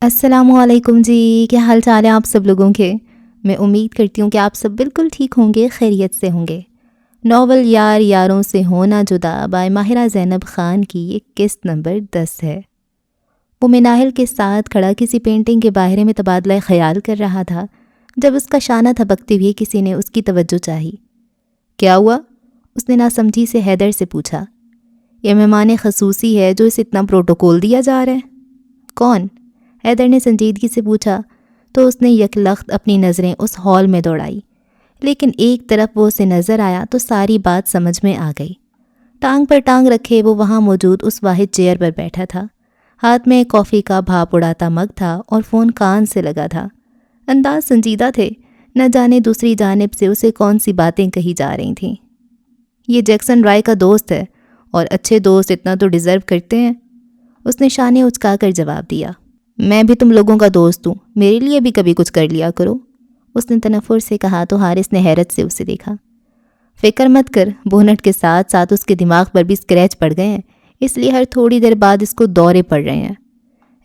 السلام علیکم جی، کیا حال چال ہے آپ سب لوگوں کے؟ میں امید کرتی ہوں کہ آپ سب بالکل ٹھیک ہوں گے، خیریت سے ہوں گے۔ ناول یار یاروں سے ہونا جدا بائے ماہرہ زینب خان کی یہ قسط نمبر 10 ہے۔ وہ مناہل کے ساتھ کھڑا کسی پینٹنگ کے باہرے میں تبادلہ خیال کر رہا تھا جب اس کا شانہ تھبکتے ہوئے کسی نے اس کی توجہ چاہی۔ کیا ہوا؟ اس نے ناسمجھی سے حیدر سے پوچھا۔ یہ مہمان خصوصی ہے جو اسے اتنا پروٹوکول دیا جا رہا ہے۔ کون؟ حیدر نے سنجیدگی سے پوچھا تو اس نے یک لخت اپنی نظریں اس ہال میں دوڑائی، لیکن ایک طرف وہ اسے نظر آیا تو ساری بات سمجھ میں آ گئی۔ ٹانگ پر ٹانگ رکھے وہ وہاں موجود اس واحد چیئر پر بیٹھا تھا۔ ہاتھ میں کافی کا بھاپ اڑاتا مگ تھا اور فون کان سے لگا تھا۔ انداز سنجیدہ تھے، نہ جانے دوسری جانب سے اسے کون سی باتیں کہی جا رہی تھیں۔ یہ جیکسن رائے کا دوست ہے اور اچھے دوست اتنا تو ڈیزرو کرتے ہیں، اس نے شانے اچکا کر جواب دیا۔ میں بھی تم لوگوں کا دوست ہوں، میرے لیے بھی کبھی کچھ کر لیا کرو، اس نے تنفر سے کہا تو حارث نے حیرت سے اسے دیکھا۔ فکر مت کر، بونٹ کے ساتھ ساتھ اس کے دماغ پر بھی اسکریچ پڑ گئے ہیں، اس لیے ہر تھوڑی دیر بعد اس کو دورے پڑ رہے ہیں،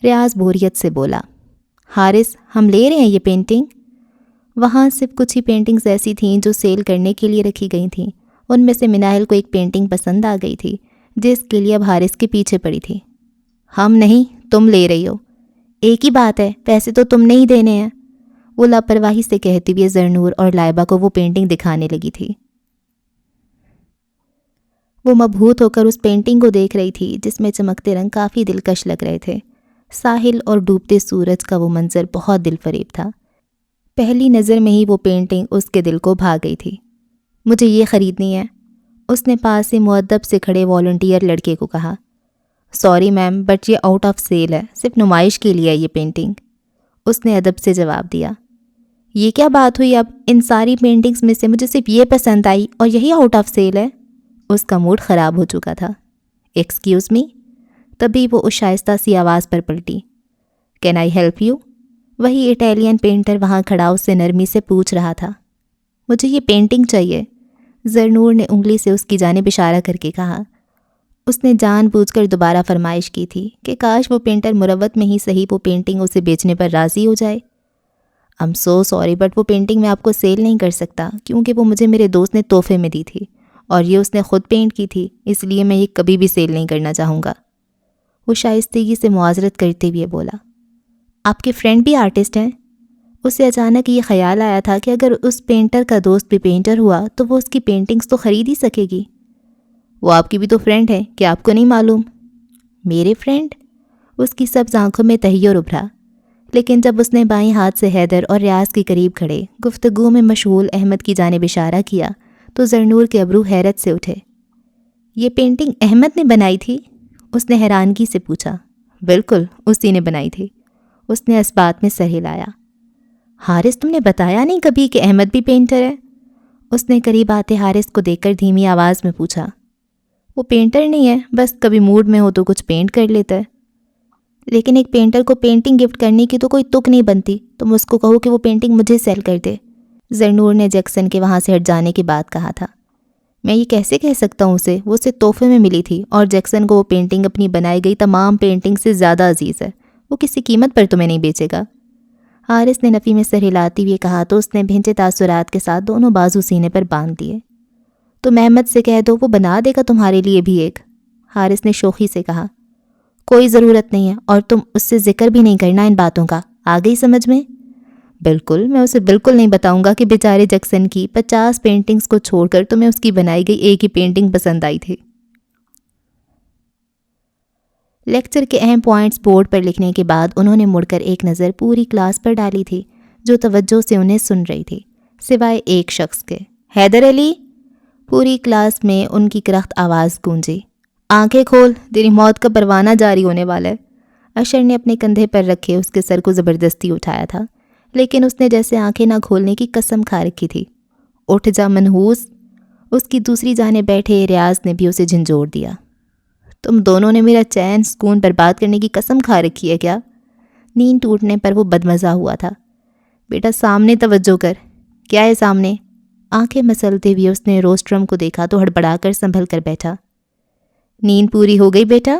ریاض بوریت سے بولا۔ حارث، ہم لے رہے ہیں یہ پینٹنگ؟ وہاں صرف کچھ ہی پینٹنگز ایسی تھیں جو سیل کرنے کے لیے رکھی گئی تھیں۔ ان میں سے مناہل کو ایک پینٹنگ پسند آ گئی تھی جس کے لیے اب حارث کے پیچھے پڑی تھی۔ ہم نہیں، تم لے رہی ہو۔ ایک ہی بات ہے، پیسے تو تم نہیں دینے ہیں، وہ لاپرواہی سے کہتی ہوئے زرنور اور لائبہ کو وہ پینٹنگ دکھانے لگی تھی۔ وہ مبہوت ہو کر اس پینٹنگ کو دیکھ رہی تھی جس میں چمکتے رنگ کافی دلکش لگ رہے تھے۔ ساحل اور ڈوبتے سورج کا وہ منظر بہت دل فریب تھا۔ پہلی نظر میں ہی وہ پینٹنگ اس کے دل کو بھا گئی تھی۔ مجھے یہ خریدنی ہے، اس نے پاس سے مؤدب سے کھڑے والنٹیئر لڑکے کو کہا۔ سوری میم، بٹ یہ آؤٹ آف سیل ہے، صرف نمائش کے لیے ہے یہ پینٹنگ، اس نے ادب سے جواب دیا۔ یہ کیا بات ہوئی اب؟ ان ساری پینٹنگز میں سے مجھے صرف یہ پسند آئی اور یہی آؤٹ آف سیل ہے؟ اس کا موڈ خراب ہو چکا تھا۔ Excuse me? تبھی وہ اس شائستہ سی آواز پر پلٹی۔ Can I help you? وہی اٹیلین پینٹر وہاں کھڑا اس سے نرمی سے پوچھ رہا تھا۔ مجھے یہ پینٹنگ چاہیے، زرنور نے انگلی سے اس کی جانب اشارہ کر کے کہا۔ اس نے جان بوجھ کر دوبارہ فرمائش کی تھی کہ کاش وہ پینٹر مروت میں ہی صحیح وہ پینٹنگ اسے بیچنے پر راضی ہو جائے۔ I'm so sorry بٹ وہ پینٹنگ میں آپ کو سیل نہیں کر سکتا کیونکہ وہ مجھے میرے دوست نے تحفے میں دی تھی اور یہ اس نے خود پینٹ کی تھی، اس لیے میں یہ کبھی بھی سیل نہیں کرنا چاہوں گا، وہ شائستگی سے معذرت کرتے ہوئے بولا۔ آپ کے فرینڈ بھی آرٹسٹ ہیں؟ اسے اچانک یہ خیال آیا تھا کہ اگر اس پینٹر کا دوست بھی پینٹر ہوا تو وہ اس کی پینٹنگز تو خرید ہی سکے گی۔ وہ آپ کی بھی تو فرینڈ ہے، کیا آپ کو نہیں معلوم؟ میرے فرینڈ؟ اس کی سبز آنکھوں میں تحیر ابھرا، لیکن جب اس نے بائیں ہاتھ سے حیدر اور ریاض کے قریب کھڑے گفتگو میں مشغول احمد کی جانب اشارہ کیا تو زرنور کے ابرو حیرت سے اٹھے۔ یہ پینٹنگ احمد نے بنائی تھی؟ اس نے حیرانگی سے پوچھا۔ بالکل، اسی نے بنائی تھی، اس نے اس بات میں سر ہلایا۔ حارث، تم نے بتایا نہیں کبھی کہ احمد بھی پینٹر ہے؟ اس نے قریب آتے حارث کو دیکھ کر دھیمی آواز میں پوچھا۔ وہ پینٹر نہیں ہے، بس کبھی موڈ میں ہو تو کچھ پینٹ کر لیتا ہے۔ لیکن ایک پینٹر کو پینٹنگ گفٹ کرنے کی تو کوئی تک نہیں بنتی، تم اس کو کہو کہ وہ پینٹنگ مجھے سیل کر دے، زرنور نے جیکسن کے وہاں سے ہٹ جانے کی بات کہا تھا۔ میں یہ کیسے کہہ سکتا ہوں اسے؟ وہ اسے تحفے میں ملی تھی اور جیکسن کو وہ پینٹنگ اپنی بنائی گئی تمام پینٹنگ سے زیادہ عزیز ہے، وہ کسی قیمت پر تمہیں نہیں بیچے گا۔ حارث نے نفی میں سر ہلاتی ہوئے کہا تو اس نے بھینچے تاثرات کے ساتھ دونوں بازو سینے پر باندھ دیے۔ تم احمد سے کہہ دو، وہ بنا دے گا تمہارے لیے بھی ایک، حارث نے شوخی سے کہا۔ کوئی ضرورت نہیں ہے اور تم اس سے ذکر بھی نہیں کرنا ان باتوں کا، آ گئی سمجھ میں؟ بالکل، میں اسے بالکل نہیں بتاؤں گا کہ بیچارے جیکسن کی 50 پینٹنگز کو چھوڑ کر تمہیں اس کی بنائی گئی ایک ہی پینٹنگ پسند آئی تھی۔ لیکچر کے اہم پوائنٹس بورڈ پر لکھنے کے بعد انہوں نے مڑ کر ایک نظر پوری کلاس پر ڈالی تھی جو توجہ سے انہیں سن رہی تھی، سوائے ایک شخص کے۔ حیدر علی! پوری کلاس میں ان کی کرخت آواز گونجی۔ آنکھیں کھول، تیری موت کا پروانہ جاری ہونے والا ہے۔ اشر نے اپنے کندھے پر رکھے اس کے سر کو زبردستی اٹھایا تھا، لیکن اس نے جیسے آنکھیں نہ کھولنے کی قسم کھا رکھی تھی۔ اٹھ جا منحوس! اس کی دوسری جانب بیٹھے ریاض نے بھی اسے جھنجھوڑ دیا۔ تم دونوں نے میرا چین سکون برباد کرنے کی قسم کھا رکھی ہے کیا؟ نیند ٹوٹنے پر وہ بدمزہ ہوا تھا۔ بیٹا سامنے توجہ کر۔ کیا ہے سامنے؟ آنکھیں مسلتے ہوئے اس نے روسٹرم کو دیکھا تو ہڑبڑا کر سنبھل کر بیٹھا۔ نیند پوری ہو گئی بیٹا؟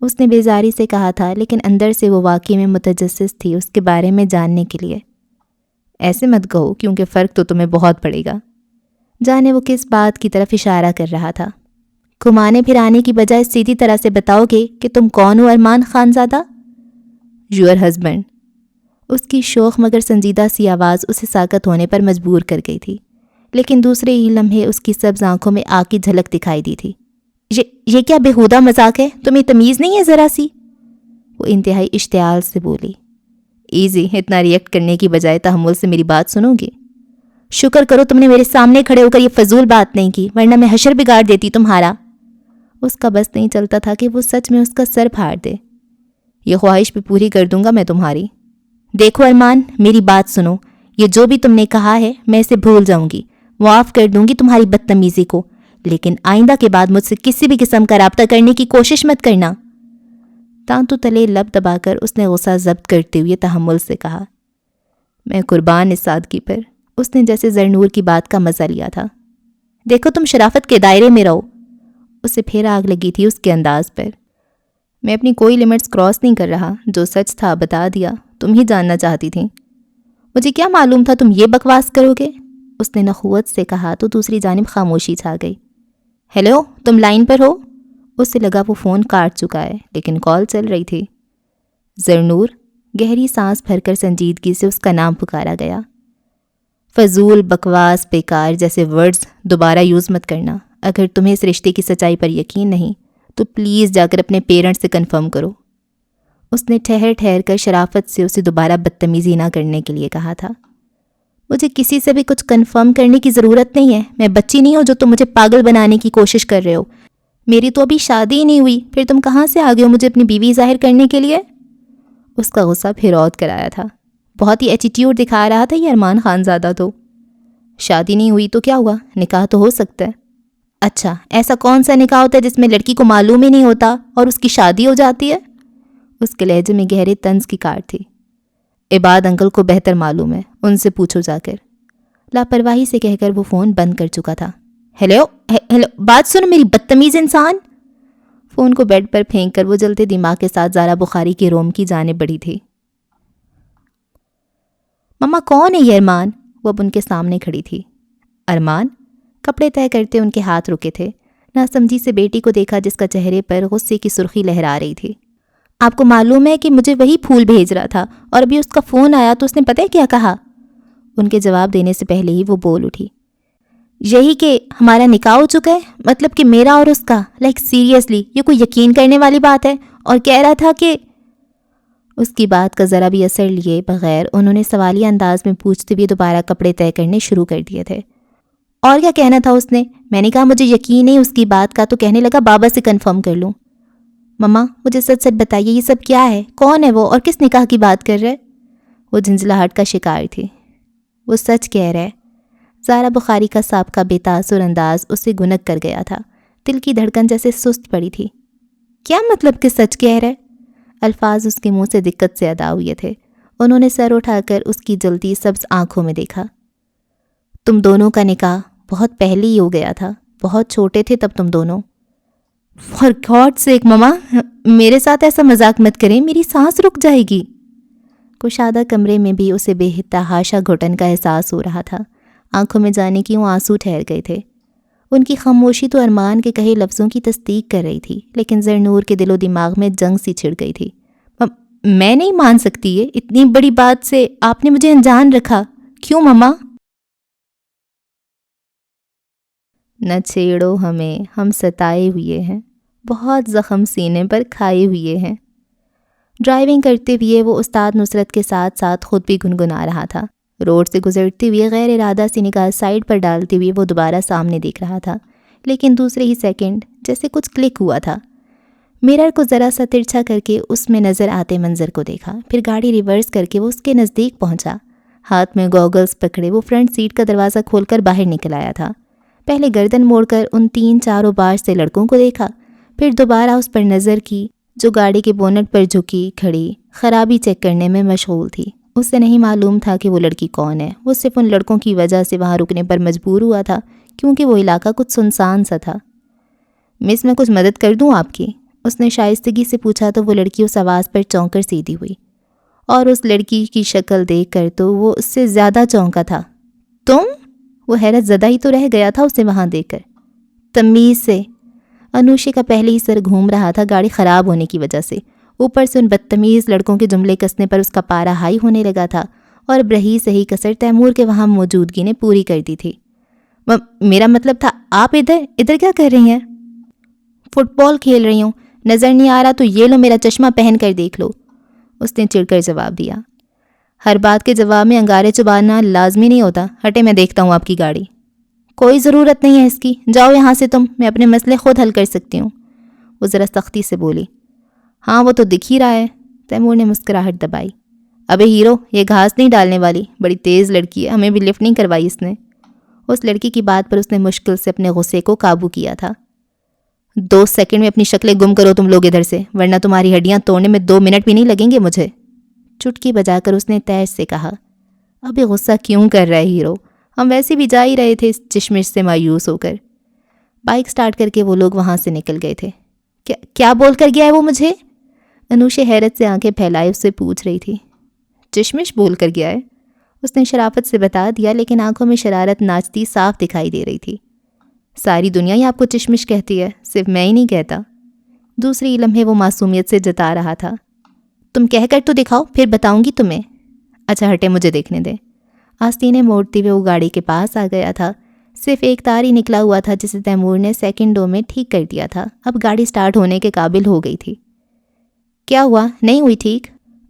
اس نے بیزاری سے کہا تھا، لیکن اندر سے وہ واقعی میں متجسس تھی اس کے بارے میں جاننے کے لیے۔ ایسے مت کہو، کیونکہ فرق تو تمہیں بہت پڑے گا۔ جانے وہ کس بات کی طرف اشارہ کر رہا تھا۔ گھمانے پھرانے کی بجائے سیدھی طرح سے بتاؤ گے کہ تم کون ہو ارمان خانزادہ؟ Your husband. اس کی شوخ مگر سنجیدہ سی آواز اسے ساکت ہونے پر مجبور کر گئی تھی، لیکن دوسرے ہی لمحے اس کی سبز آنکھوں میں آگ کی جھلک دکھائی دی تھی۔ یہ کیا بےہودہ مذاق ہے؟ تمہیں تمیز نہیں ہے ذرا سی؟ وہ انتہائی اشتعال سے بولی۔ ایزی، اتنا ریئیکٹ کرنے کی بجائے تحمل سے میری بات سنو گی؟ شکر کرو تم نے میرے سامنے کھڑے ہو کر یہ فضول بات نہیں کی، ورنہ میں حشر بگاڑ دیتی تمہارا۔ اس کا بس نہیں چلتا تھا کہ وہ سچ میں اس کا سر پھاڑ دے۔ یہ خواہش بھی پوری کر دوں گا میں تمہاری۔ دیکھو ارمان، میری بات سنو، یہ جو بھی تم نے کہا ہے میں اسے بھول جاؤں گی، معاف کر دوں گی تمہاری بدتمیزی کو، لیکن آئندہ کے بعد مجھ سے کسی بھی قسم کا رابطہ کرنے کی کوشش مت کرنا۔ تانتو تلے لب دبا کر اس نے غصہ ضبط کرتے ہوئے تحمل سے کہا۔ میں قربان اس سادگی پر۔ اس نے جیسے زرنور کی بات کا مزہ لیا تھا۔ دیکھو تم شرافت کے دائرے میں رہو۔ اسے پھر آگ لگی تھی اس کے انداز پر۔ میں اپنی کوئی لمٹس کراس نہیں کر رہا، جو سچ تھا بتا دیا، تم ہی جاننا چاہتی تھیں۔ مجھے کیا معلوم تھا تم یہ بکواس کرو گے؟ اس نے نخوت سے کہا تو دوسری جانب خاموشی چھا گئی۔ ہیلو، تم لائن پر ہو؟ اس سے لگا وہ فون کاٹ چکا ہے، لیکن کال چل رہی تھی۔ زرنور۔ گہری سانس بھر کر سنجیدگی سے اس کا نام پکارا گیا۔ فضول، بکواس، بیکار جیسے ورڈز دوبارہ یوز مت کرنا۔ اگر تمہیں اس رشتے کی سچائی پر یقین نہیں تو پلیز جا کر اپنے پیرنٹس سے کنفرم کرو۔ اس نے ٹھہر ٹھہر کر شرافت سے اسے دوبارہ بدتمیزی نہ کرنے کے لیے کہا تھا۔ مجھے کسی سے بھی کچھ کنفرم کرنے کی ضرورت نہیں ہے۔ میں بچی نہیں ہوں جو تم مجھے پاگل بنانے کی کوشش کر رہے ہو۔ میری تو ابھی شادی ہی نہیں ہوئی، پھر تم کہاں سے آ گئے ہو مجھے اپنی بیوی ظاہر کرنے کے لیے؟ اس کا غصہ پھر عود کرایا تھا۔ بہت ہی ایٹیٹیوڈ دکھا رہا تھا یہ ارمان خانزادہ تو۔ شادی نہیں ہوئی تو کیا ہوا، نکاح تو ہو سکتا ہے۔ اچھا، ایسا کون سا نکاح ہوتا ہے جس میں لڑکی کو معلوم ہی نہیں ہوتا اور اس کی شادی ہو جاتی ہے؟ اس کے لہجے میں گہرے طنز کی کاٹ تھی۔ عباد انکل کو بہتر معلوم ہے، ان سے پوچھو جا کر۔ لاپرواہی سے کہہ کر وہ فون بند کر چکا تھا۔ ہیلو، بات سنو میری بدتمیز انسان۔ فون کو بیڈ پر پھینک کر وہ جلتے دماغ کے ساتھ زارا بخاری کے روم کی جانب بڑھی تھی۔ مما کون ہے یہ ارمان؟ وہ اب ان کے سامنے کھڑی تھی۔ ارمان؟ کپڑے طے کرتے ان کے ہاتھ رکے تھے۔ ناسمجھی سے بیٹی کو دیکھا جس کا چہرے پر غصے کی سرخی لہرا رہی تھی۔ آپ کو معلوم ہے کہ مجھے وہی پھول بھیج رہا تھا اور ابھی اس کا فون آیا تو اس نے پتہ ہے کیا کہا؟ ان کے جواب دینے سے پہلے ہی وہ بول اٹھی۔ یہی کہ ہمارا نکاح ہو چکا ہے، مطلب کہ میرا اور اس کا، لائک سیریسلی یہ کوئی یقین کرنے والی بات ہے؟ اور کہہ رہا تھا کہ… اس کی بات کا ذرا بھی اثر لیے بغیر انہوں نے سوالیہ انداز میں پوچھتے ہوئے دوبارہ کپڑے طے کرنے شروع کر دیے تھے۔ اور کیا کہنا تھا اس نے؟ میں نے کہا مجھے یقین نہیں اس کی بات کا، تو کہنے لگا بابا سے کنفرم کر لوں۔ مما مجھے سچ سچ بتائیے یہ سب کیا ہے؟ کون ہے وہ اور کس نکاح کی بات کر رہے؟ وہ جھنجھلاہٹ کا شکار تھی۔ وہ سچ کہہ رہے۔ زارا بخاری کا سابقہ بے تاثر انداز اسے گنگ کر گیا تھا۔ دل کی دھڑکن جیسے سست پڑی تھی۔ کیا مطلب کہ سچ کہہ رہے؟ الفاظ اس کے منہ سے دقت سے ادا ہوئے تھے۔ انہوں نے سر اٹھا کر اس کی جلتی سبز آنکھوں میں دیکھا۔ تم دونوں کا نکاح بہت پہلے ہی ہو گیا تھا، بہت چھوٹے تھے تب تم دونوں۔ فار گاڈ سیک مما، میرے ساتھ ایسا مذاق مت کریں، میری سانس رک جائے گی۔ کشادہ کمرے میں بھی اسے بے تحاشا گھٹن کا احساس ہو رہا تھا۔ آنکھوں میں جانے کیوں آنسو ٹھہر گئے تھے۔ ان کی خاموشی تو ارمان کے کہے لفظوں کی تصدیق کر رہی تھی، لیکن زرنور کے دل و دماغ میں جنگ سی چھڑ گئی تھی۔ میں نہیں مان سکتی یہ، اتنی بڑی بات سے آپ نے مجھے انجان رکھا، کیوں مما؟ نہ چھیڑو ہمیں، ہم ستائے ہوئے ہیں، بہت زخم سینے پر کھائے ہوئے ہیں۔ ڈرائیونگ کرتے ہوئے وہ استاد نصرت کے ساتھ ساتھ خود بھی گنگنا رہا تھا۔ روڈ سے گزرتے ہوئے غیر ارادہ سی نگاہ سائڈ پر ڈالتے ہوئے وہ دوبارہ سامنے دیکھ رہا تھا، لیکن دوسرے ہی سیکنڈ جیسے کچھ کلک ہوا تھا۔ مرر کو ذرا سا ترچھا کر کے اس میں نظر آتے منظر کو دیکھا، پھر گاڑی ریورس کر کے وہ اس کے نزدیک پہنچا۔ ہاتھ میں گوگلز پکڑے وہ فرنٹ سیٹ کا دروازہ کھول کر باہر نکل آیا تھا۔ پہلے گردن موڑ کر ان 3-4 بار سے لڑکوں کو دیکھا، پھر دوبارہ اس پر نظر کی جو گاڑی کے بونٹ پر جھکی کھڑی خرابی چیک کرنے میں مشغول تھی۔ اسے نہیں معلوم تھا کہ وہ لڑکی کون ہے، وہ صرف ان لڑکوں کی وجہ سے وہاں رکنے پر مجبور ہوا تھا کیونکہ وہ علاقہ کچھ سنسان سا تھا۔ مس میں کچھ مدد کر دوں آپ کی؟ اس نے شائستگی سے پوچھا تو وہ لڑکی اس آواز پر چونک کر سیدھی ہوئی، اور اس لڑکی کی شکل دیکھ کر تو وہ اس سے زیادہ چونکا تھا۔ تم؟ وہ حیرت زدہ ہی تو رہ گیا تھا اسے وہاں دیکھ کر۔ تمیز سے۔ انوشے کا پہلے ہی سر گھوم رہا تھا گاڑی خراب ہونے کی وجہ سے، اوپر سے ان بدتمیز لڑکوں کے جملے کسنے پر اس کا پارا ہائی ہونے لگا تھا، اور برہی صحیح کسر تیمور کے وہاں موجودگی نے پوری کر دی تھی۔ میرا مطلب تھا آپ ادھر کیا کر رہی ہیں؟ فٹ بال کھیل رہی ہوں، نظر نہیں آ رہا تو یہ لو میرا چشمہ پہن کر دیکھ لو، اس نے چڑ کر جواب دیا۔ ہر بات کے جواب میں انگارے چبانا لازمی نہیں ہوتا۔ ہٹے، میں دیکھتا ہوں آپ کی گاڑی۔ کوئی ضرورت نہیں ہے اس کی، جاؤ یہاں سے تم، میں اپنے مسئلے خود حل کر سکتی ہوں، وہ ذرا سختی سے بولی۔ ہاں وہ تو دکھ ہی رہا ہے، تیمور نے مسکراہٹ دبائی۔ ابے ہیرو، یہ گھاس نہیں ڈالنے والی، بڑی تیز لڑکی ہے، ہمیں بھی لفٹ نہیں کروائی اس نے۔ اس لڑکی کی بات پر اس نے مشکل سے اپنے غصے کو قابو کیا تھا۔ 2 سیکنڈ میں اپنی شکلیں گم کرو تم لوگ ادھر سے، ورنہ تمہاری ہڈیاں توڑنے میں 2 منٹ بھی نہیں لگیں گے مجھے، چٹکی بجا کر اس نے تیز سے کہا۔ ابھی غصہ کیوں کر رہا ہے ہیرو، ہم ویسے بھی جا ہی رہے تھے اس چشمش سے مایوس ہو کر۔ بائک سٹارٹ کر کے وہ لوگ وہاں سے نکل گئے تھے۔ کیا بول کر گیا ہے وہ مجھے؟ انوشے حیرت سے آنکھیں پھیلائے اس سے پوچھ رہی تھی۔ چشمش بول کر گیا ہے، اس نے شرافت سے بتا دیا، لیکن آنکھوں میں شرارت ناچتی صاف دکھائی دے رہی تھی۔ ساری دنیا ہی آپ کو چشمش کہتی ہے، صرف میں ہی نہیں کہتا، دوسری لمحے وہ معصومیت سے جتا رہا تھا۔ تم کہہ کر تو دکھاؤ، پھر بتاؤں گی تمہیں۔ اچھا ہٹے، مجھے دیکھنے دے۔ آستینے موڑتے ہوئے وہ گاڑی کے پاس آ گیا تھا۔ صرف ایک تار ہی نکلا ہوا تھا جسے تیمور نے سیکنڈوں میں ٹھیک کر دیا تھا۔ اب گاڑی سٹارٹ ہونے کے قابل ہو گئی تھی۔ کیا ہوا، نہیں ہوئی ٹھیک؟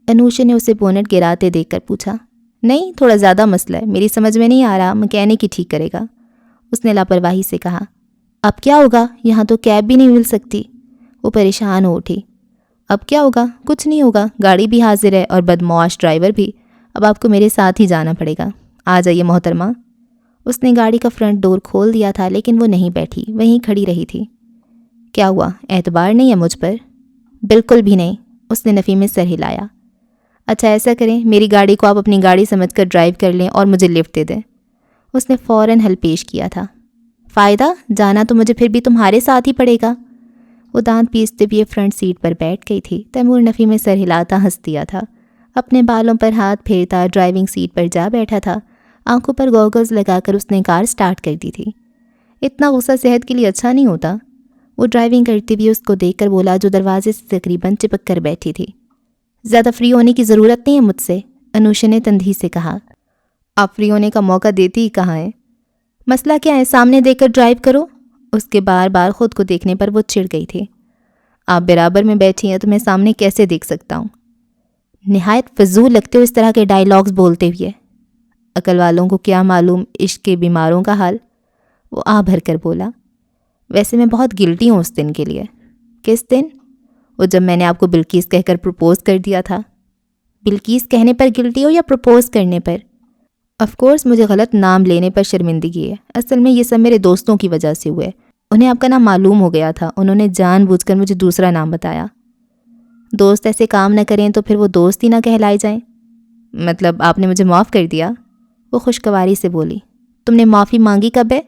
انوشے نے اسے بونٹ گراتے دیکھ کر پوچھا۔ نہیں، تھوڑا زیادہ مسئلہ ہے، میری سمجھ میں نہیں آ رہا، مکینک ہی ٹھیک کرے گا، اس نے لاپرواہی سے کہا۔ اب کیا ہوگا، یہاں تو کیب بھی نہیں مل سکتی، وہ پریشان ہو اٹھی۔ اب کیا ہوگا، کچھ نہیں ہوگا، گاڑی بھی حاضر ہے اور بدمعاش ڈرائیور بھی، اب آپ کو میرے ساتھ ہی جانا پڑے گا، آ جائیے محترمہ۔ اس نے گاڑی کا فرنٹ ڈور کھول دیا تھا، لیکن وہ نہیں بیٹھی، وہیں کھڑی رہی تھی۔ کیا ہوا، اعتبار نہیں ہے مجھ پر؟ بالکل بھی نہیں، اس نے نفی میں سر ہلایا۔ اچھا ایسا کریں، میری گاڑی کو آپ اپنی گاڑی سمجھ کر ڈرائیو کر لیں اور مجھے لفٹ دے دیں، اس نے فوراً حل پیش کیا تھا۔ فائدہ، جانا تو مجھے پھر بھی تمہارے ساتھ ہی پڑے گا۔ وہ دانت پیستے ہوئے فرنٹ سیٹ پر بیٹھ گئی تھی۔ تیمور نفی میں سر ہلاتا ہنس دیا تھا، اپنے بالوں پر ہاتھ پھیرتا ڈرائیونگ سیٹ پر جا بیٹھا تھا۔ آنکھوں پر گوگلز لگا کر اس نے کار سٹارٹ کر دی تھی۔ اتنا غصہ صحت کے لیے اچھا نہیں ہوتا، وہ ڈرائیونگ کرتے ہوئے اس کو دیکھ کر بولا، جو دروازے سے تقریباً چپک کر بیٹھی تھی۔ زیادہ فری ہونے کی ضرورت نہیں ہے مجھ سے، انوشا نے تندہی سے کہا۔ آپ فری ہونے کا موقع دیتی ہی کہاں ہے؟ مسئلہ کیا ہے، سامنے دیکھ کر ڈرائیو کرو، اس کے بار بار خود کو دیکھنے پر وہ چڑ گئی تھی۔ آپ برابر میں بیٹھی ہیں تو میں سامنے کیسے دیکھ سکتا ہوں؟ نہایت فضول لگتے ہو اس طرح کے ڈائیلاگز بولتے ہوئے، عقل والوں کو کیا معلوم عشق کے بیماروں کا حال، وہ آہ بھر کر بولا۔ ویسے میں بہت گلٹی ہوں اس دن کے لیے۔ کس دن؟ وہ جب میں نے آپ کو بلقیس کہہ کر پروپوز کر دیا تھا۔ بلقیس کہنے پر گلٹی ہو یا پروپوز کرنے پر؟ آف کورس مجھے غلط نام لینے پر شرمندگی ہے، اصل میں یہ سب میرے دوستوں کی وجہ سے ہوئے، انہیں آپ کا نام معلوم ہو گیا تھا، انہوں نے جان بوجھ کر مجھے دوسرا نام بتایا۔ دوست ایسے کام نہ کریں تو پھر وہ دوست ہی نہ کہلائے جائیں۔ مطلب آپ نے مجھے معاف کر دیا؟ وہ خوشگواری سے بولی۔ تم نے معافی مانگی کب ہے؟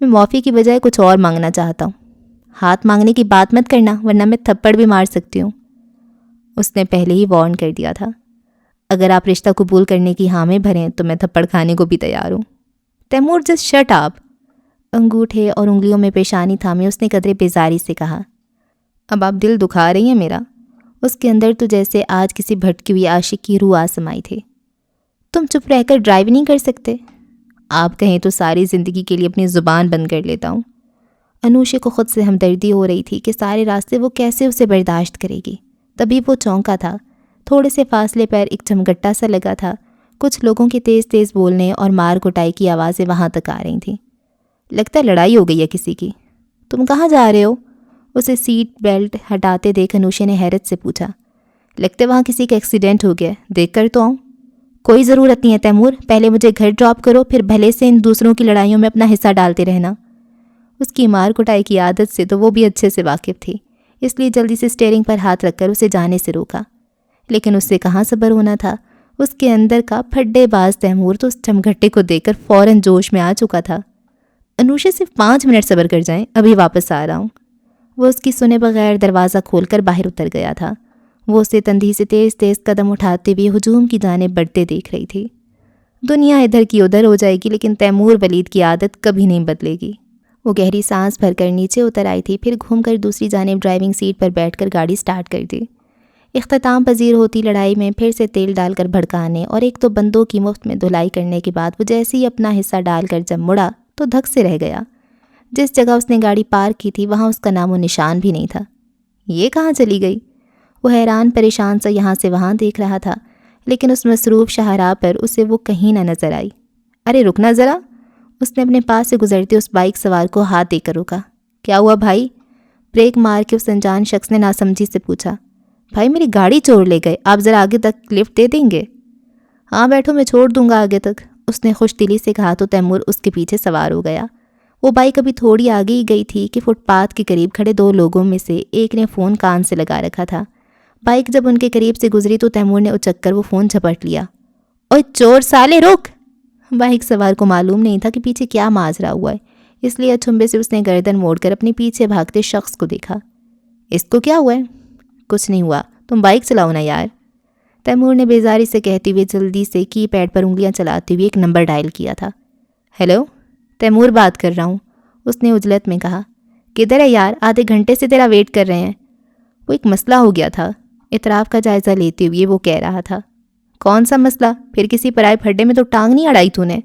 میں معافی کی بجائے کچھ اور مانگنا چاہتا ہوں۔ ہاتھ مانگنے کی بات مت کرنا ورنہ میں تھپڑ بھی مار سکتی ہوں، اس نے پہلے ہی وارن کر دیا تھا۔ اگر آپ رشتہ قبول کرنے کی حامیں بھریں تو میں تھپڑ کھانے کو بھی تیار ہوں۔ تیمور جسٹ شٹ اپ، انگوٹھے اور انگلیوں میں پیشانی تھامے اس نے قدرے بیزاری سے کہا۔ اب آپ دل دکھا رہی ہیں میرا، اس کے اندر تو جیسے آج کسی بھٹکی ہوئی عاشق کی روح آسمائی تھی۔ تم چپ رہ کر ڈرائیو نہیں کر سکتے؟ آپ کہیں تو ساری زندگی کے لیے اپنی زبان بند کر لیتا ہوں۔ انوشے کو خود سے ہمدردی ہو رہی تھی کہ سارے راستے وہ کیسے اسے برداشت کرے گی۔ تبھی وہ چونکا تھا، تھوڑے سے فاصلے پر ایک چمگٹا سا لگا تھا، کچھ لوگوں کے تیز تیز بولنے اور مار کٹائی کی آوازیں وہاں تک آ رہی تھیں۔ لگتا ہے لڑائی ہو گئی ہے کسی کی۔ تم کہاں جا رہے ہو؟ اسے سیٹ بیلٹ ہٹاتے دیکھ انوشے نے حیرت سے پوچھا۔ لگتا ہے وہاں کسی کا ایکسیڈنٹ ہو گیا، دیکھ کر تو آؤں۔ کوئی ضرورت نہیں ہے تیمور، پہلے مجھے گھر ڈراپ کرو، پھر بھلے سے ان دوسروں کی لڑائیوں میں اپنا حصہ ڈالتے رہنا۔ اس کی مار کٹائی کی عادت سے تو وہ بھی اچھے سے واقف تھی، اس لیے جلدی سے اسٹیئرنگ پر ہاتھ رکھ کر اسے جانے سے روکا۔ لیکن اس سے کہاں صبر ہونا تھا، اس کے اندر کا پھڈے باز تیمور تو اس چمگھٹے کو دیکھ کر فوراً جوش میں آ چکا تھا۔ انوشا صرف 5 منٹ صبر کر جائیں، ابھی واپس آ رہا ہوں۔ وہ اس کی سنے بغیر دروازہ کھول کر باہر اتر گیا تھا۔ وہ اسے تندھی سے تیز تیز قدم اٹھاتے ہوئے ہجوم کی جانب بڑھتے دیکھ رہی تھی۔ دنیا ادھر کی ادھر ہو جائے گی لیکن تیمور ولید کی عادت کبھی نہیں بدلے گی۔ وہ گہری سانس بھر کر نیچے اتر آئی تھی، پھر گھوم کر دوسری جانب ڈرائیونگ سیٹ پر بیٹھ کر گاڑی سٹارٹ کر دی۔ اختتام پذیر ہوتی لڑائی میں پھر سے تیل ڈال کر بھڑکانے اور ایک تو بندوں کی مفت میں دھلائی کرنے کے بعد وہ جیسے ہی اپنا حصہ ڈال کر جب مڑا تو دھک سے رہ گیا۔ جس جگہ اس نے گاڑی پارک کی تھی وہاں اس کا نام و نشان بھی نہیں تھا۔ یہ کہاں چلی گئی؟ وہ حیران پریشان سا یہاں سے وہاں دیکھ رہا تھا، لیکن اس مصروف شاہراہ پر اسے وہ کہیں نہ نظر آئی۔ ارے رکنا ذرا، اس نے اپنے پاس سے گزرتے اس بائک سوار کو ہاتھ دے کر روکا۔ کیا ہوا بھائی؟ بریک مار کے اس انجان شخص نے ناسمجھی سے پوچھا۔ بھائی میری گاڑی چور لے گئے، آپ ذرا آگے تک لفٹ دے دیں گے؟ ہاں بیٹھو، میں چھوڑ دوں گا آگے تک، اس نے خوش دلی سے کہا تو تیمور اس کے پیچھے سوار ہو گیا۔ وہ بائک ابھی تھوڑی آگے ہی گئی تھی کہ فٹ پاتھ کے قریب کھڑے دو لوگوں میں سے ایک نے فون کان سے لگا رکھا تھا۔ بائک جب ان کے قریب سے گزری تو تیمور نے اچک کر وہ فون جھپٹ لیا۔ اوے چور سالے رک! بائک سوار کو معلوم نہیں تھا کہ پیچھے کیا ماجرا ہوا ہے، اس لیے اچھمبے سے اس نے گردن موڑ کر اپنے پیچھے بھاگتے شخص کو دیکھا۔ اس کو کیا ہوا ہے؟ کچھ نہیں ہوا، تم بائک چلاؤ نا یار، تیمور نے بیزاری سے کہتے ہوئے جلدی سے کی پیڈ پر انگلیاں چلاتے ہوئے ایک نمبر ڈائل کیا تھا۔ ہیلو، تیمور بات کر رہا ہوں، اس نے عجلت میں کہا۔ کدھر ہے یار؟ آدھے گھنٹے سے تیرا ویٹ کر رہے ہیں۔ وہ ایک مسئلہ ہو گیا تھا، اعتراف کا جائزہ لیتے ہوئے وہ کہہ رہا تھا۔ کون سا مسئلہ؟ پھر کسی پرائے پھڈے میں تو ٹانگ نہیں اڑائی تو نے؟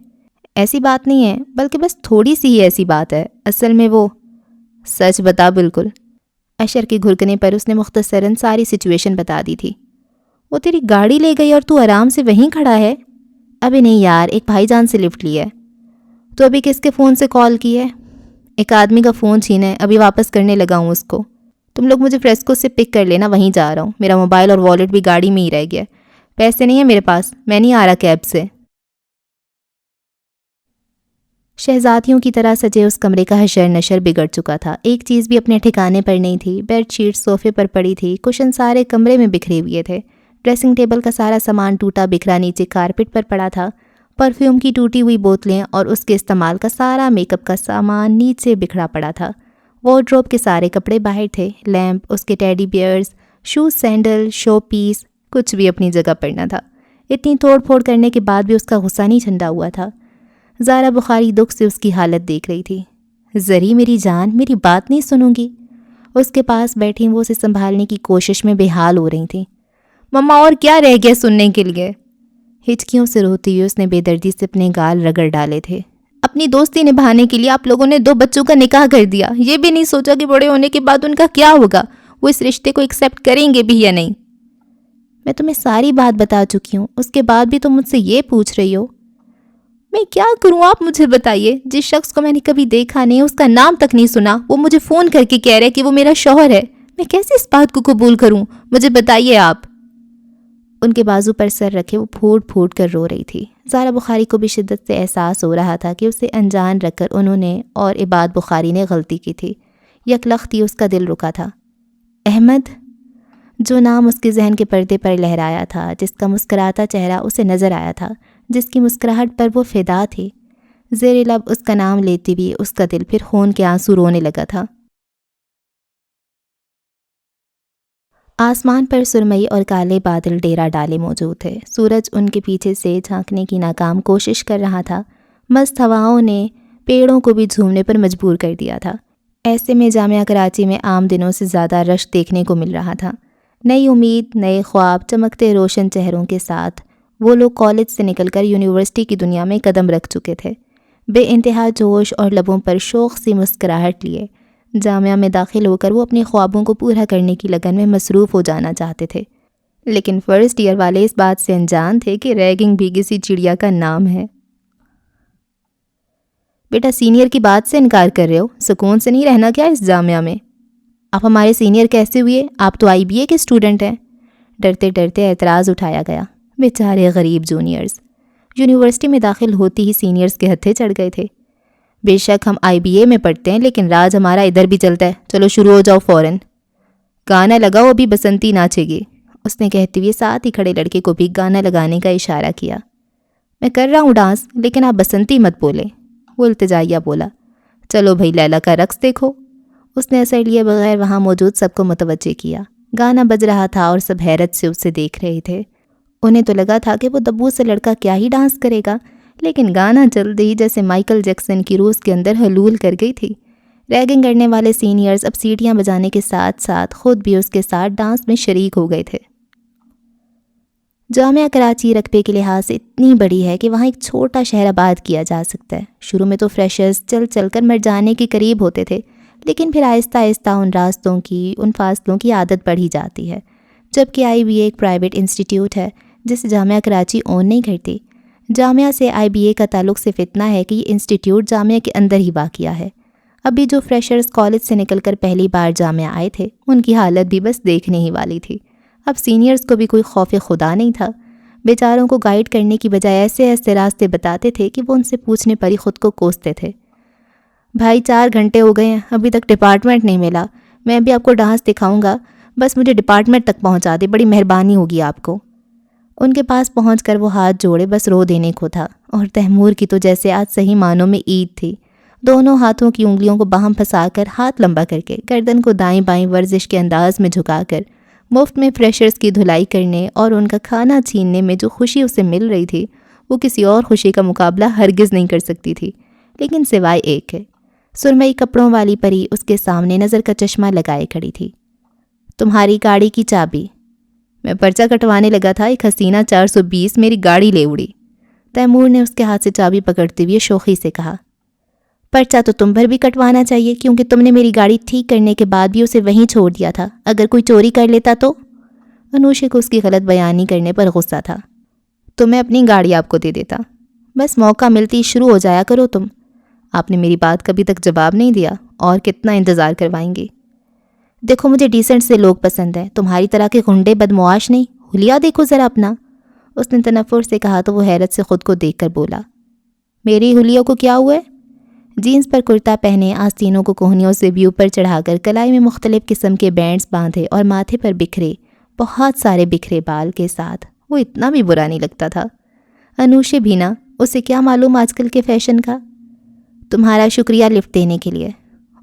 ایسی بات نہیں ہے، بلکہ بس تھوڑی سی ہی ایسی بات ہے، اصل میں وہ… سچ بتا بالکل۔ اشر کے گھرکنے پر اس نے مختصراً ساری سچویشن بتا دی تھی۔ وہ تیری گاڑی لے گئی اور تو آرام سے وہیں کھڑا ہے؟ ابھی نہیں یار، ایک بھائی جان سے لفٹ لی ہے۔ تو ابھی کس کے فون سے کال کی ہے؟ ایک آدمی کا فون چھینا ہے، ابھی واپس کرنے لگا ہوں اس کو۔ تم لوگ مجھے فریسکو سے پک کر لینا، وہیں جا رہا ہوں، میرا موبائل اور والیٹ بھی گاڑی میں ہی رہ گیا، پیسے نہیں ہیں میرے پاس، میں نہیں آ رہا کیب سے۔ شہزادیوں کی طرح سجے اس کمرے کا حشر نشر بگڑ چکا تھا، ایک چیز بھی اپنے ٹھکانے پر نہیں تھی۔ بیڈ شیٹ صوفے پر پڑی تھی، کشن سارے کمرے میں بکھرے ہوئے تھے، ڈریسنگ ٹیبل کا سارا سامان ٹوٹا بکھرا نیچے کارپٹ پر پڑا تھا، پرفیوم کی ٹوٹی ہوئی بوتلیں اور اس کے استعمال کا سارا میک اپ کا سامان نیچے بکھرا پڑا تھا۔ وارڈروب کے سارے کپڑے باہر تھے، لیمپ، اس کے ٹیڈی بیئرز، شوز، سینڈل، شو پیس، کچھ بھی اپنی جگہ پر نہ تھا۔ اتنی توڑ پھوڑ کرنے کے بعد بھی اس کا غصہ نہیں ٹھنڈا ہوا تھا۔ زارا بخاری دکھ سے اس کی حالت دیکھ رہی تھی۔ زری میری جان، میری بات نہیں سنوں گی؟ اس کے پاس بیٹھی وہ اسے سنبھالنے کی کوشش میں بے حال ہو رہی تھیں۔ مما اور کیا رہ گیا سننے کے لیے؟ ہچکیوں سے روتی ہوئی اس نے بے دردی سے اپنے گال رگڑ ڈالے تھے۔ اپنی دوستی نبھانے کے لیے آپ لوگوں نے 2 بچوں کا نکاح کر دیا، یہ بھی نہیں سوچا کہ بڑے ہونے کے بعد ان کا کیا ہوگا، وہ اس رشتے کو ایکسیپٹ کریں گے بھی یا نہیں۔ میں تمہیں ساری بات بتا چکی ہوں، اس کے بعد بھی تم مجھ سے یہ پوچھ رہی ہو؟ میں کیا کروں آپ مجھے بتائیے؟ جس شخص کو میں نے کبھی دیکھا نہیں، اس کا نام تک نہیں سنا، وہ مجھے فون کر کے کہہ رہے کہ وہ میرا شوہر ہے، میں کیسے اس بات کو قبول کروں؟ مجھے بتائیے آپ۔ ان کے بازو پر سر رکھے وہ پھوٹ پھوٹ کر رو رہی تھی۔ زارا بخاری کو بھی شدت سے احساس ہو رہا تھا کہ اسے انجان رکھ کر انہوں نے اور عباد بخاری نے غلطی کی تھی۔ یکلختی اس کا دل رکا تھا۔ احمد، جو نام اس کے ذہن کے پردے پر لہرایا تھا، جس کا مسکراتا چہرہ اسے نظر آیا تھا، جس کی مسکراہٹ پر وہ فدا تھی، زیر لب اس کا نام لیتی بھی اس کا دل پھر خون کے آنسو رونے لگا تھا۔ آسمان پر سرمئی اور کالے بادل ڈیرا ڈالے موجود تھے، سورج ان کے پیچھے سے جھانکنے کی ناکام کوشش کر رہا تھا، مست ہواؤں نے پیڑوں کو بھی جھومنے پر مجبور کر دیا تھا۔ ایسے میں جامعہ کراچی میں عام دنوں سے زیادہ رش دیکھنے کو مل رہا تھا۔ نئی امید، نئے خواب، چمکتے روشن چہروں کے ساتھ وہ لوگ کالج سے نکل کر یونیورسٹی کی دنیا میں قدم رکھ چکے تھے، بے انتہا جوش اور لبوں پر شوق سی مسکراہٹ لیے۔ جامعہ میں داخل ہو کر وہ اپنے خوابوں کو پورا کرنے کی لگن میں مصروف ہو جانا چاہتے تھے، لیکن فرسٹ ایئر والے اس بات سے انجان تھے کہ ریگنگ بھی کسی چڑیا کا نام ہے۔ بیٹا سینئر کی بات سے انکار کر رہے ہو؟ سکون سے نہیں رہنا کیا اس جامعہ میں؟ آپ ہمارے سینئر کیسے ہوئے؟ آپ تو IBA کے اسٹوڈنٹ ہیں۔ ڈرتے ڈرتے اعتراض اٹھایا گیا۔ بیچارے غریب جونیئرز، یونیورسٹی میں داخل ہوتی ہی سینئرز کے ہتھے چڑھ گئے تھے۔ بے شک ہم IBA میں پڑھتے ہیں، لیکن راج ہمارا ادھر بھی چلتا ہے، چلو شروع ہو جاؤ فوراً۔ گانا لگاؤ، ابھی بسنتی ناچے گی، اس نے کہتے ہوئے ساتھ ہی کھڑے لڑکے کو بھی گانا لگانے کا اشارہ کیا۔ میں کر رہا ہوں ڈانس، لیکن آپ بسنتی مت بولیں، وہ التجائیہ بولا۔ چلو بھائی لیلا کا رقص دیکھو، اس نے اثر لیے بغیر وہاں موجود سب کو متوجہ کیا۔ گانا بج رہا تھا اور سب حیرت سے اسے دیکھ رہے تھے۔ انہیں تو لگا تھا کہ وہ دبو سے لڑکا کیا ہی ڈانس کرے گا، لیکن گانا چلتے ہی جیسے مائیکل جیکسن کی روح کے اندر حلول کر گئی تھی۔ ریگنگ کرنے والے سینئرز اب سیٹیاں بجانے کے ساتھ ساتھ خود بھی اس کے ساتھ ڈانس میں شریک ہو گئے تھے۔ جامعہ کراچی رقبے کے لحاظ سے اتنی بڑی ہے کہ وہاں ایک چھوٹا شہر آباد کیا جا سکتا ہے۔ شروع میں تو فریشرز چل چل کر مر جانے کے قریب ہوتے تھے، لیکن پھر آہستہ آہستہ ان راستوں کی، ان فاصلوں کی عادت بڑھی جاتی ہے۔ جبکہ آئی بی اے ایک پرائیویٹ انسٹیٹیوٹ ہے جسے جامعہ کراچی اون نہیں کرتی۔ جامعہ سے آئی بی اے کا تعلق صرف اتنا ہے کہ یہ انسٹیٹیوٹ جامعہ کے اندر ہی واقع ہے۔ ابھی جو فریشرز کالج سے نکل کر پہلی بار جامعہ آئے تھے، ان کی حالت بھی بس دیکھنے ہی والی تھی۔ اب سینئرز کو بھی کوئی خوف خدا نہیں تھا۔ بیچاروں کو گائیڈ کرنے کی بجائے ایسے ایسے راستے بتاتے تھے کہ وہ ان سے پوچھنے پر ہی خود کو کوستے تھے۔ بھائی 4 گھنٹے ہو گئے ہیں، ابھی تک ڈپارٹمنٹ نہیں ملا۔ میں بھی آپ کو ڈانس دکھاؤں گا، بس مجھے ڈپارٹمنٹ تک پہنچا دے، بڑی مہربانی ہوگی آپ کو۔ ان کے پاس پہنچ کر وہ ہاتھ جوڑے بس رو دینے کو تھا، اور تیمور کی تو جیسے آج صحیح معنوں میں عید تھی۔ دونوں ہاتھوں کی انگلیوں کو باہم پھنسا کر، ہاتھ لمبا کر کے، گردن کو دائیں بائیں ورزش کے انداز میں جھکا کر، مفت میں فریشرز کی دھلائی کرنے اور ان کا کھانا چھیننے میں جو خوشی اسے مل رہی تھی، وہ کسی اور خوشی کا مقابلہ ہرگز نہیں کر سکتی تھی، لیکن سوائے ایک کے۔ سرمئی کپڑوں والی پری اس کے سامنے نظر کا چشمہ لگائے کھڑی تھی۔ تمہاری گاڑی کی چابی؟ میں پرچہ کٹوانے لگا تھا، ایک حسینہ 420 میری گاڑی لے اڑی۔ تیمور نے اس کے ہاتھ سے چابی پکڑتے ہوئے شوخی سے کہا۔ پرچہ تو تم پر بھی کٹوانا چاہیے، کیونکہ تم نے میری گاڑی ٹھیک کرنے کے بعد بھی اسے وہیں چھوڑ دیا تھا۔ اگر کوئی چوری کر لیتا تو؟ انوشے کو اس کی غلط بیانی کرنے پر غصہ تھا۔ تو میں اپنی گاڑی آپ کو دے دیتا، بس موقع ملتی شروع ہو جایا کرو تم۔ آپ نے میری بات کبھی تک جواب نہیں دیا، اور کتنا انتظار کروائیں گی؟ دیکھو مجھے ڈیسنٹ سے لوگ پسند ہیں، تمہاری طرح کے غنڈے بدمعاش نہیں۔ حلیہ دیکھو ذرا اپنا۔ اس نے تنفر سے کہا تو وہ حیرت سے خود کو دیکھ کر بولا، میری حلیہ کو کیا ہوا ہے؟ جینس پر کرتا پہنے، آستینوں کو کوہنیوں سے بھی اوپر چڑھا کر، کلائی میں مختلف قسم کے بینڈز باندھے اور ماتھے پر بکھرے، بہت سارے بکھرے بال کے ساتھ وہ اتنا بھی برا نہیں لگتا تھا۔ انوشے بھی نا، اسے کیا معلوم آج کل کے فیشن کا۔ تمہارا شکریہ لفٹ دینے کے لیے،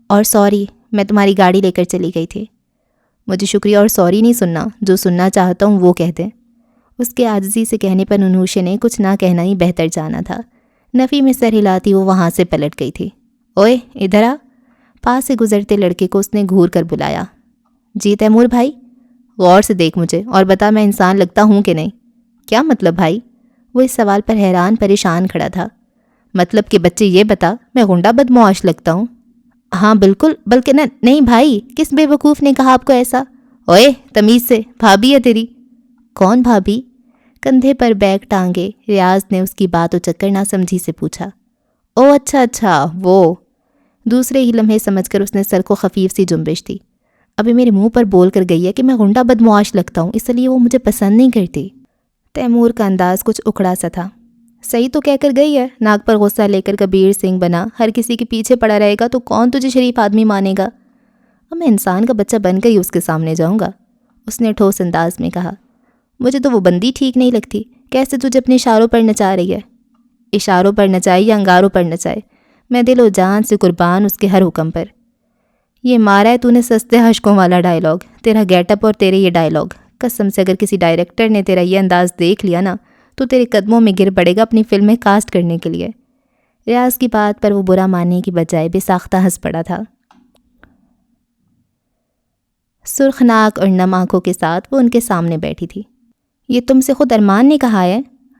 اور سوری میں تمہاری گاڑی لے کر چلی گئی تھی۔ مجھے شکریہ اور سوری نہیں سننا، جو سننا چاہتا ہوں وہ کہہ دیں۔ اس کے عاجزی سے کہنے پر انوشے نے کچھ نہ کہنا ہی بہتر جانا تھا۔ نفی میں سر ہلاتی وہ وہاں سے پلٹ گئی تھی۔ اوئے ادھر آ، پاس سے گزرتے لڑکے کو اس نے گھور کر بلایا۔ جی تیمور بھائی؟ غور سے دیکھ مجھے اور بتا میں انسان لگتا ہوں کہ نہیں؟ کیا مطلب بھائی؟ وہ اس سوال پر حیران پریشان کھڑا تھا۔ مطلب کہ بچے یہ بتا میں غنڈہ بدمعاش لگتا ہوں؟ ہاں بالکل، بلکہ نہیں بھائی، کس بے وقوف نے کہا آپ کو ایسا؟ اوئے تمیز سے، بھابھی ہے تیری۔ کون بھابھی؟ کندھے پر بیگ ٹانگے ریاض نے اس کی بات و چکر نہ سمجھی سے پوچھا۔ او اچھا وہ۔ دوسرے ہی لمحے سمجھ کر اس نے سر کو خفیف سی جنبش دی۔ ابھی میرے منہ پر بول کر گئی ہے کہ میں غنڈہ بدمعاش لگتا ہوں، اس لیے وہ مجھے پسند نہیں کرتی۔ تیمور کا انداز کچھ اکھڑا سا تھا۔ صحیح تو کہہ کر گئی ہے، ناک پر غصہ لے کر کبیر سنگھ بنا ہر کسی کے پیچھے پڑا رہے گا تو کون تجھے شریف آدمی مانے گا؟ اب میں انسان کا بچہ بن کے ہی اس کے سامنے جاؤں گا، اس نے ٹھوس انداز میں کہا۔ مجھے تو وہ بندی ٹھیک نہیں لگتی، کیسے تجھے اپنے اشاروں پر نچا رہی ہے؟ اشاروں پر نچائے یا انگاروں پر نچائے، میں دل و جان سے قربان اس کے ہر حکم پر۔ یہ مارا ہے تو نے سستے حشکوں والا ڈائلاگ، تیرا گیٹ اپ اور تیرے یہ ڈائلاگ، قسم سے اگر کسی ڈائریکٹر نے تیرا یہ انداز دیکھ لیا نا تو تیرے قدموں میں گر پڑے گا اپنی فلمیں کاسٹ کرنے کے لیے۔ ریاض کی بات پر وہ برا ماننے کی بجائے بے ساختہ ہنس پڑا تھا۔ سرخ ناک اور نم آنکھوں کے ساتھ وہ ان کے سامنے بیٹھی تھی۔ یہ تم سے خود ارمان نے کہا ہے؟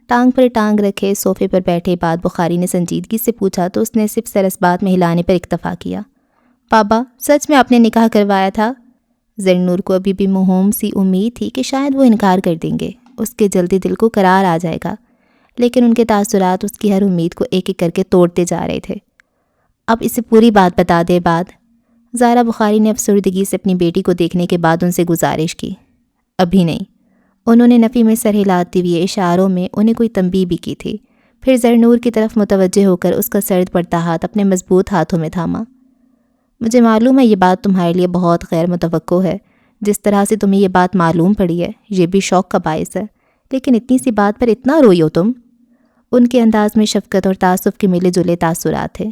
ٹانگ پر ٹانگ رکھے صوفے پر بیٹھے بعد بخاری نے سنجیدگی سے پوچھا تو اس نے صرف سر اس بات میں ہلانے پر اکتفا کیا۔ بابا سچ میں آپ نے نکاح کروایا تھا؟ زرنور کو ابھی بھی موہوم سی امید تھی کہ شاید وہ انکار کر دیں گے، اس کے جلدی دل کو قرار آ جائے گا، لیکن ان کے تاثرات اس کی ہر امید کو ایک ایک کر کے توڑتے جا رہے تھے۔ اب اسے پوری بات بتا دے بعد، زارا بخاری نے افسردگی سے اپنی بیٹی کو دیکھنے کے بعد ان سے گزارش کی۔ ابھی نہیں، انہوں نے نفی میں سر ہلاتے ہوئے اشاروں میں انہیں کوئی تنبیہ بھی کی تھی، پھر زرنور کی طرف متوجہ ہو کر اس کا سرد پڑتا ہاتھ اپنے مضبوط ہاتھوں میں تھاما۔ مجھے معلوم ہے یہ بات تمہارے لیے بہت غیر متوقع ہے، جس طرح سے تمہیں یہ بات معلوم پڑی ہے یہ بھی شوق کا باعث ہے، لیکن اتنی سی بات پر اتنا روئی ہو تم؟ ان کے انداز میں شفقت اور تعصب کے ملے جلے تاثرات تھے۔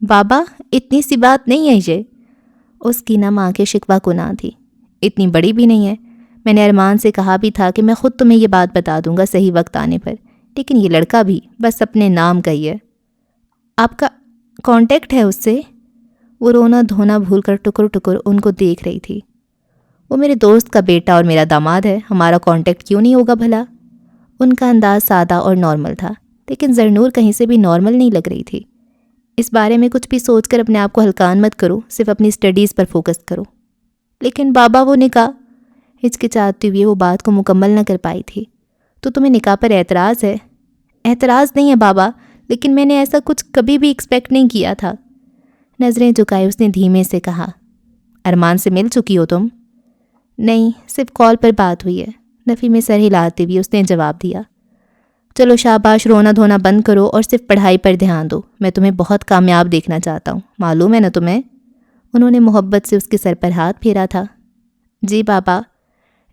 بابا اتنی سی بات نہیں ہے یہ، اس کی نم آنکھیں شکوہ کناں تھی. اتنی بڑی بھی نہیں ہے. میں نے ارمان سے کہا بھی تھا کہ میں خود تمہیں یہ بات بتا دوں گا صحیح وقت آنے پر، لیکن یہ لڑکا بھی بس اپنے نام کا ہی ہے. آپ کا کانٹیکٹ ہے اس سے؟ وہ رونا دھونا بھول کر ٹکر ٹکر ان کو دیکھ رہی تھی. وہ میرے دوست کا بیٹا اور میرا داماد ہے، ہمارا کانٹیکٹ کیوں نہیں ہوگا بھلا؟ ان کا انداز سادہ اور نارمل تھا، لیکن زرنور کہیں سے بھی نارمل نہیں لگ رہی تھی. اس بارے میں کچھ بھی سوچ کر اپنے آپ کو ہلکان مت کرو، صرف اپنی اسٹڈیز پر فوکس کرو. لیکن بابا وہ نکاح، ہچکچاتی ہوئی وہ بات کو مکمل نہ کر پائی تھی. تو تمہیں نکاح پر اعتراض ہے؟ اعتراض نہیں ہے بابا، لیکن میں نے ایسا کچھ کبھی بھی ایکسپیکٹ نہیں کیا تھا. نظریں جھکائے اس نے دھیمے سے کہا. ارمان سے مل چکی ہو تم؟ نہیں، صرف کال پر بات ہوئی ہے. نفی میں سر ہلاتے ہوئے اس نے جواب دیا. چلو شاباش، رونا دھونا بند کرو اور صرف پڑھائی پر دھیان دو. میں تمہیں بہت کامیاب دیکھنا چاہتا ہوں، معلوم ہے نا تمہیں؟ انہوں نے محبت سے اس کے سر پر ہاتھ پھیرا تھا. جی بابا.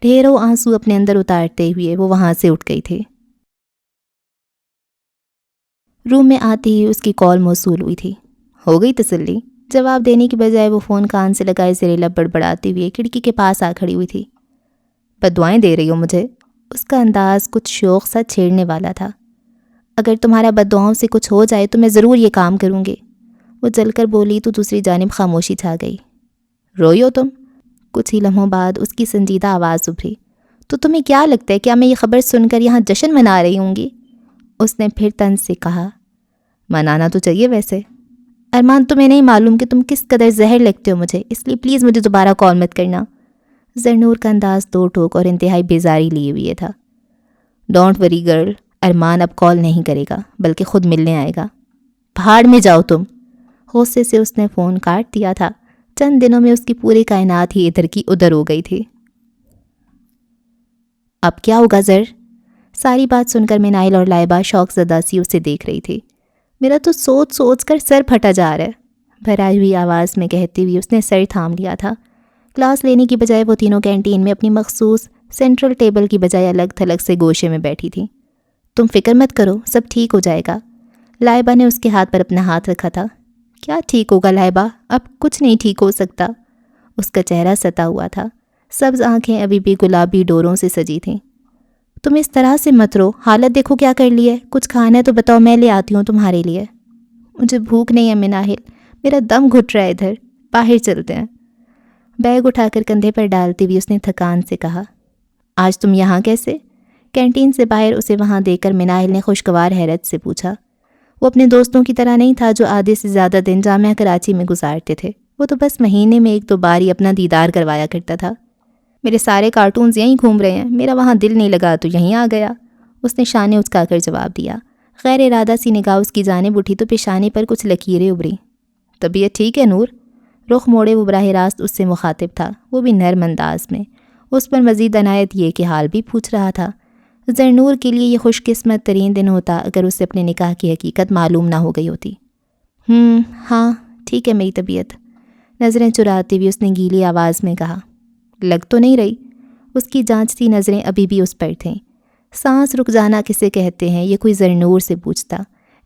ڈھیروں آنسو اپنے اندر اتارتے ہوئے وہ وہاں سے اٹھ گئی تھی. روم میں آتے ہی اس کی کال موصول ہوئی تھی. ہو گئی تسلی؟ جواب دینے کی بجائے وہ فون کان سے لگائے زیر لب بڑبڑاتے ہوئے کھڑکی کے پاس آ کھڑی ہوئی تھی. بددعائیں دے رہی ہو مجھے؟ اس کا انداز کچھ شوق سا چھیڑنے والا تھا. اگر تمہارا بددعاؤں سے کچھ ہو جائے تو میں ضرور یہ کام کروں گی. وہ جل کر بولی تو دوسری جانب خاموشی چھا گئی. روئی ہو تم؟ کچھ ہی لمحوں بعد اس کی سنجیدہ آواز ابھری. تو تمہیں کیا لگتا ہے، کیا میں یہ خبر سن کر یہاں جشن منا رہی ہوں گی؟ اس نے پھر طنز سے کہا. منانا تو چاہیے ویسے. ارمان تمہیں نہیں معلوم کہ تم کس قدر زہر لگتے ہو مجھے، اس لیے پلیز مجھے دوبارہ کال مت کرنا. زرنور کا انداز دو ٹوک اور انتہائی بیزاری لیے ہوئے تھا. ڈونٹ وری گرل، ارمان اب کال نہیں کرے گا بلکہ خود ملنے آئے گا. پہاڑ میں جاؤ تم. غصے سے اس نے فون کاٹ دیا تھا. چند دنوں میں اس کی پوری کائنات ہی ادھر کی ادھر ہو گئی تھی. اب کیا ہوگا زر؟ ساری بات سن کر منائل اور لائبہ شوق زدہ سی اسے دیکھ رہی تھی. میرا تو سوچ سوچ کر سر پھٹا جا رہا ہے، بھرائی ہوئی آواز میں کہتی ہوئی اس نے سر تھام لیا تھا. کلاس لینے کی بجائے وہ تینوں کینٹین میں اپنی مخصوص سینٹرل ٹیبل کی بجائے الگ تھلگ سے گوشے میں بیٹھی تھی. تم فکر مت کرو، سب ٹھیک ہو جائے گا. لائبہ نے اس کے ہاتھ پر اپنا ہاتھ رکھا تھا. کیا ٹھیک ہوگا لائبہ؟ اب کچھ نہیں ٹھیک ہو سکتا. اس کا چہرہ ستا ہوا تھا، سبز آنکھیں ابھی بھی گلابی ڈوروں سے سجی تھیں. تم اس طرح سے مت رو، حالت دیکھو کیا کر لی ہے. کچھ کھانا ہے تو بتاؤ، میں لے آتی ہوں تمہارے لیے. مجھے بھوک نہیں ہے مناہل، میرا دم گھٹ رہا ہے ادھر، باہر چلتے ہیں. بیگ اٹھا کر کندھے پر ڈالتی ہوئی اس نے تھکان سے کہا. آج تم یہاں کیسے؟ کینٹین سے باہر اسے وہاں دیکھ کر مناہل نے خوشگوار حیرت سے پوچھا. وہ اپنے دوستوں کی طرح نہیں تھا جو آدھے سے زیادہ دن جامعہ کراچی میں گزارتے تھے. وہ تو بس مہینے میں 1-2 بار ہی اپنا دیدار کروایا کرتا تھا. میرے سارے کارٹونز یہیں گھوم رہے ہیں، میرا وہاں دل نہیں لگا تو یہیں آ گیا. اس نے شانے اچکا کر جواب دیا. غیر ارادہ سی نگاہ اس کی جانب اٹھی تو پیشانی پر کچھ لکیریں ابھری. طبیعت ٹھیک ہے نور؟ رخ موڑے وہ براہ راست اس سے مخاطب تھا، وہ بھی نرم انداز میں. اس پر مزید عنایت یہ کہ حال بھی پوچھ رہا تھا. زرنور کے لیے یہ خوش قسمت ترین دن ہوتا اگر اسے اپنے نکاح کی حقیقت معلوم نہ ہو گئی ہوتی. ہاں ٹھیک ہے میری طبیعت. نظریں چراتے ہوئے اس نے گیلی آواز میں کہا. لگ تو نہیں رہی. اس کی جانچتی نظریں ابھی بھی اس پر تھیں. سانس رک جانا کسے کہتے ہیں یہ کوئی زرنور سے پوچھتا.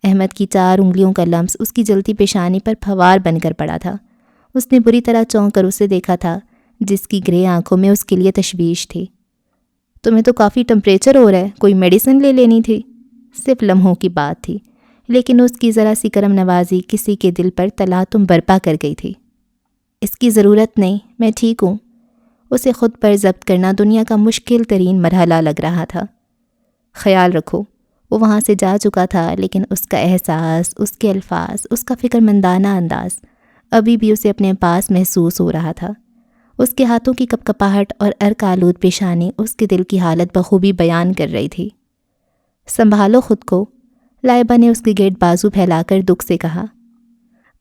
احمد کی 4 انگلیوں کا لمس اس کی جلتی پیشانی پر پھوار بن کر پڑا تھا. اس نے بری طرح چونک کر اسے دیکھا تھا، جس کی گرے آنکھوں میں اس کے لیے تشویش تھی. تمہیں تو کافی ٹمپریچر ہو رہا ہے، کوئی میڈیسن لے لینی تھی. صرف لمحوں کی بات تھی، لیکن اس کی ذرا سی کرم نوازی کسی کے دل پر تلاتم برپا کر گئی تھی. اس کی ضرورت نہیں، میں ٹھیک ہوں. اسے خود پر ضبط کرنا دنیا کا مشکل ترین مرحلہ لگ رہا تھا. خیال رکھو. وہ وہاں سے جا چکا تھا، لیکن اس کا احساس، اس کے الفاظ، اس کا فکر مندانہ انداز ابھی بھی اسے اپنے پاس محسوس ہو رہا تھا. اس کے ہاتھوں کی کپکپاہٹ اور عرق آلود پیشانی اس کے دل کی حالت بخوبی بیان کر رہی تھی. سنبھالو خود کو. لائبہ نے اس کے گرد بازو پھیلا کر دکھ سے کہا.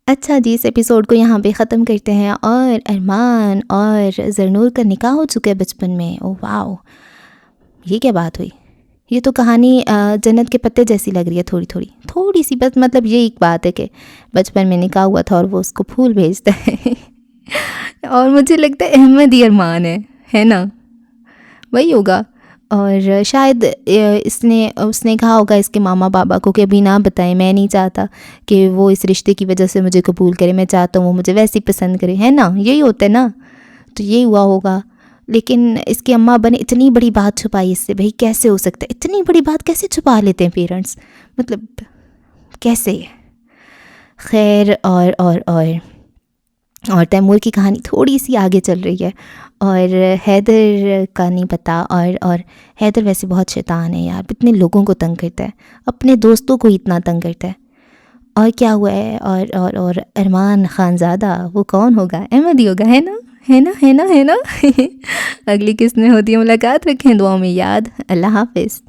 اچھا جی، اس ایپیسوڈ کو یہاں پہ ختم کرتے ہیں. اور ارمان اور زرنور کا نکاح ہو چکا ہے بچپن میں. او واو، یہ کیا بات ہوئی؟ یہ تو کہانی جنت کے پتے جیسی لگ رہی ہے، تھوڑی سی بس. مطلب یہ ایک بات ہے کہ بچپن میں نکاح ہوا تھا اور وہ اس کو پھول بھیجتا ہے اور مجھے لگتا ہے احمد ہی ارمان ہے نا؟ وہی ہوگا. اور شاید اس نے کہا ہوگا اس کے ماما بابا کو کہ ابھی نہ بتائیں، میں نہیں چاہتا کہ وہ اس رشتے کی وجہ سے مجھے قبول کرے، میں چاہتا ہوں وہ مجھے ویسے ہی پسند کرے، ہے نا، یہی ہوتا ہے نا. تو یہی ہوا ہوگا. لیکن اس کے اماں ابا نے اتنی بڑی بات چھپائی اس سے. بھائی کیسے ہو سکتا ہے اتنی بڑی بات، کیسے چھپا لیتے ہیں پیرنٹس، مطلب کیسے. خیر اور تیمور کی کہانی تھوڑی سی آگے چل رہی ہے، اور حیدر کا نہیں پتہ. اور حیدر ویسے بہت شیطان ہے یار، اتنے لوگوں کو تنگ کرتا ہے، اپنے دوستوں کو اتنا تنگ کرتا ہے. اور کیا ہوا ہے، اور ارمان خانزادہ وہ کون ہوگا؟ احمد ہی ہوگا، ہے نا، ہے نا، ہے نا، ہے نا. اگلی قسط میں ہوتی ہے ملاقات، رکھیں دعاؤں میں یاد. اللہ حافظ.